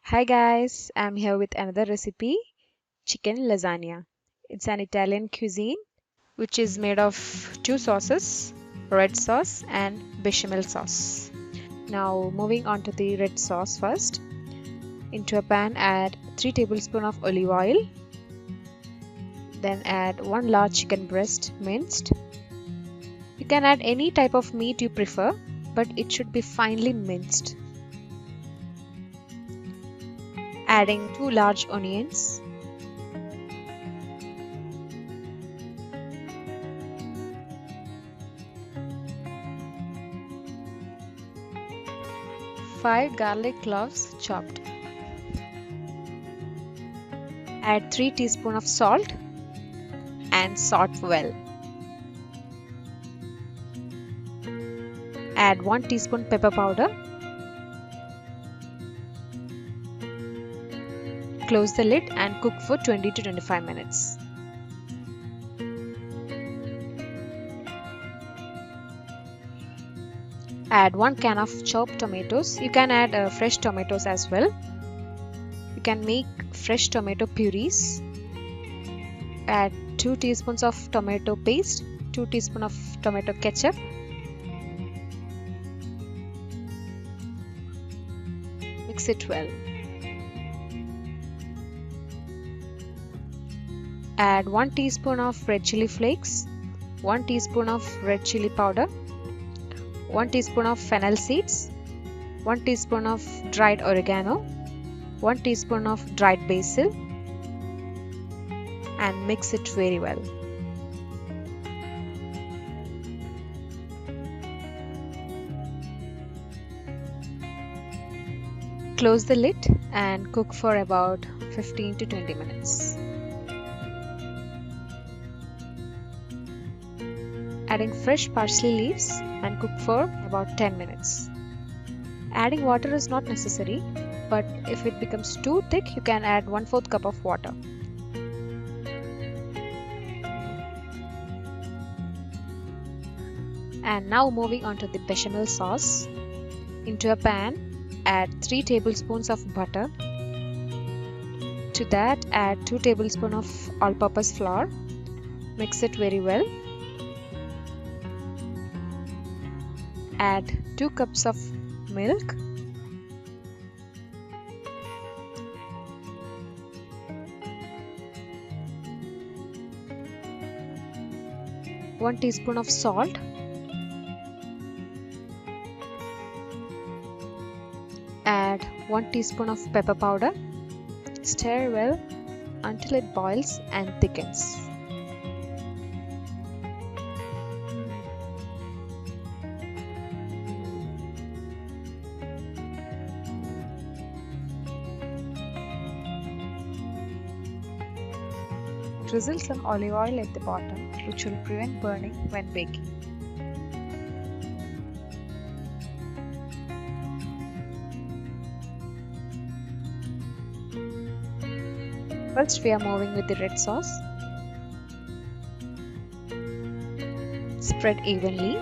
Hi guys, I'm here with another recipe, chicken lasagna. It's an Italian cuisine which is made of two sauces, red sauce and bechamel sauce. Now moving on to the red sauce first. Into a pan add 3 tablespoons of olive oil. Then add 1 large chicken breast minced. You can add any type of meat you prefer, but it should be finely minced. Adding 2 large onions. Five garlic cloves chopped. Add 3 teaspoons of salt and saute well. Add 1 teaspoon pepper powder. Close the lid and cook for 20 to 25 minutes. Add 1 can of chopped tomatoes. You can add fresh tomatoes as well. You can make fresh tomato purees. Add 2 teaspoons of tomato paste, 2 teaspoons of tomato ketchup. Mix it well. Add 1 teaspoon of red chili flakes, 1 teaspoon of red chili powder, 1 teaspoon of fennel seeds, 1 teaspoon of dried oregano, 1 teaspoon of dried basil, and mix it very well. Close the lid and cook for about 15 to 20 minutes. Adding fresh parsley leaves and cook for about 10 minutes. Adding water is not necessary, but if it becomes too thick, you can add 1/4 cup of water. And now moving on to the bechamel sauce. Into a pan, add 3 tablespoons of butter. To that, add 2 tablespoons of all-purpose flour. Mix it very well. Add 2 cups of milk. One teaspoon of salt. Add 1 teaspoon of pepper powder. Stir well until it boils and thickens. Drizzle some olive oil at the bottom, which will prevent burning when baking. First, we are moving with the red sauce. Spread evenly.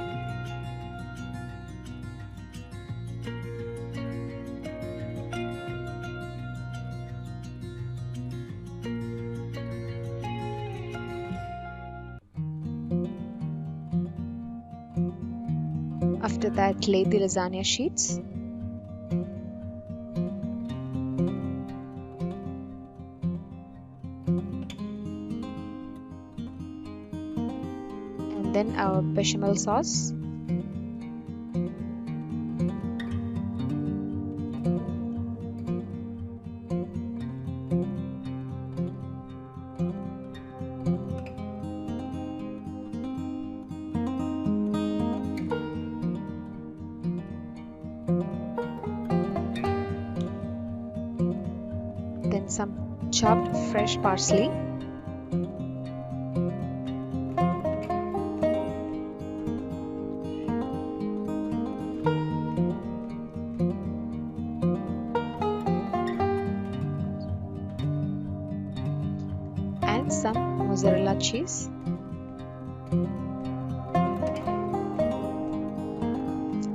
After that, lay the lasagna sheets. And then our bechamel sauce. Then some chopped fresh parsley. And some mozzarella cheese.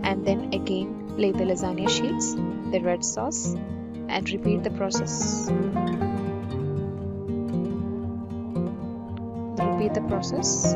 And then again lay the lasagna sheets, the red sauce, and repeat the process. Repeat the process.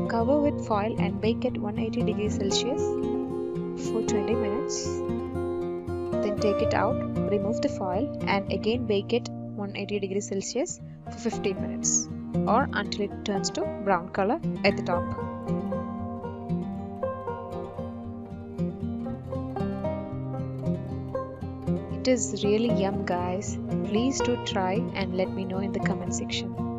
Cover with foil and bake at 180 degrees Celsius for 20 minutes. Then take it out, remove the foil and again bake it 180 degrees Celsius for 15 minutes or until it turns to brown color at the top. It is really yum, guys. Please do try and let me know in the comment section.